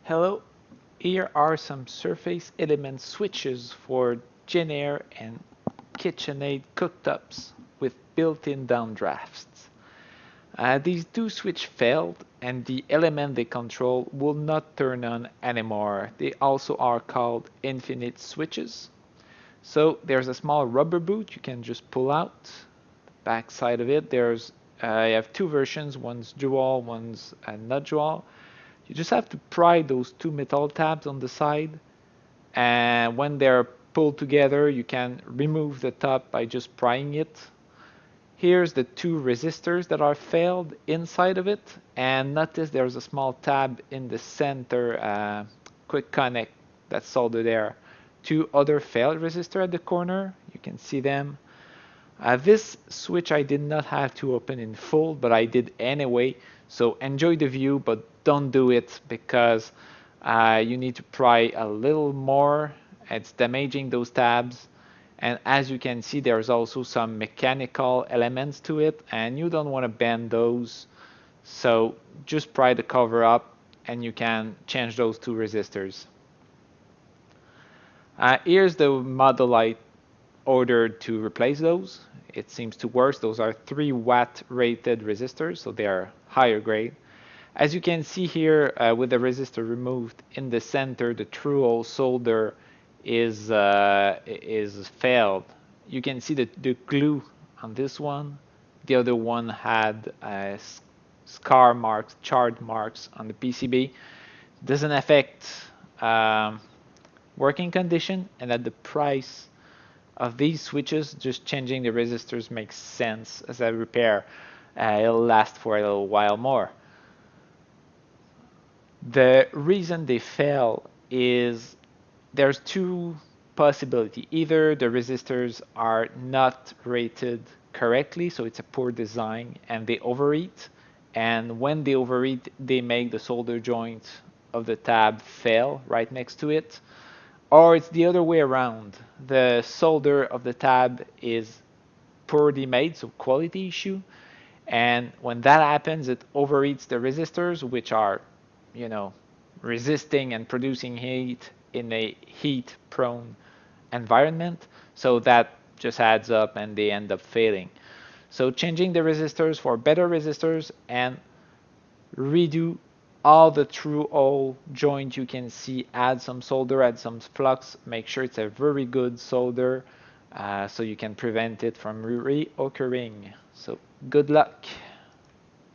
Hello, here are some surface element switches for Jenn-air and KitchenAid cooktops with built-in downdrafts. These two switches failed and the element they control will not turn on anymore. They also are called infinite switches. So there's a small rubber boot you can just pull out. The back side of it, I have two versions, one's dual, one's not dual. You just have to pry those two metal tabs on the side, and when they're pulled together you can remove the top by just prying it. Here's the two resistors that are failed inside of it, and notice there's a small tab in the center, quick connect that's soldered there. Two other failed resistors at the corner, you can see them. This switch I did not have to open in full, but I did anyway, so enjoy the view, but don't do it because you need to pry a little more. It's damaging those tabs, and as you can see there's also some mechanical elements to it and you don't want to bend those, so just pry the cover up and you can change those two resistors. Here's the model I ordered to replace those. It seems to work. Those are 3-watt rated resistors, so they are higher grade. As you can see here, with the resistor removed in the center, the trough-hole solder is failed. You can see the glue on this one. The other one had scar marks, charred marks on the PCB. Doesn't affect working condition, and at the price of these switches, just changing the resistors makes sense as a repair. It'll last for a little while more. The reason they fail is there's two possibilities. Either the resistors are not rated correctly, so it's a poor design, and they overheat. And when they overheat, they make the solder joint of the tab fail right next to it. Or it's the other way around. The solder of the tab is poorly made, so quality issue. And when that happens, it overheats the resistors, which are, resisting and producing heat in a heat-prone environment. So that just adds up and they end up failing. So changing the resistors for better resistors and redo all the trough-hole joint you can see, add some solder, add some flux, make sure it's a very good solder so you can prevent it from reoccurring. So good luck.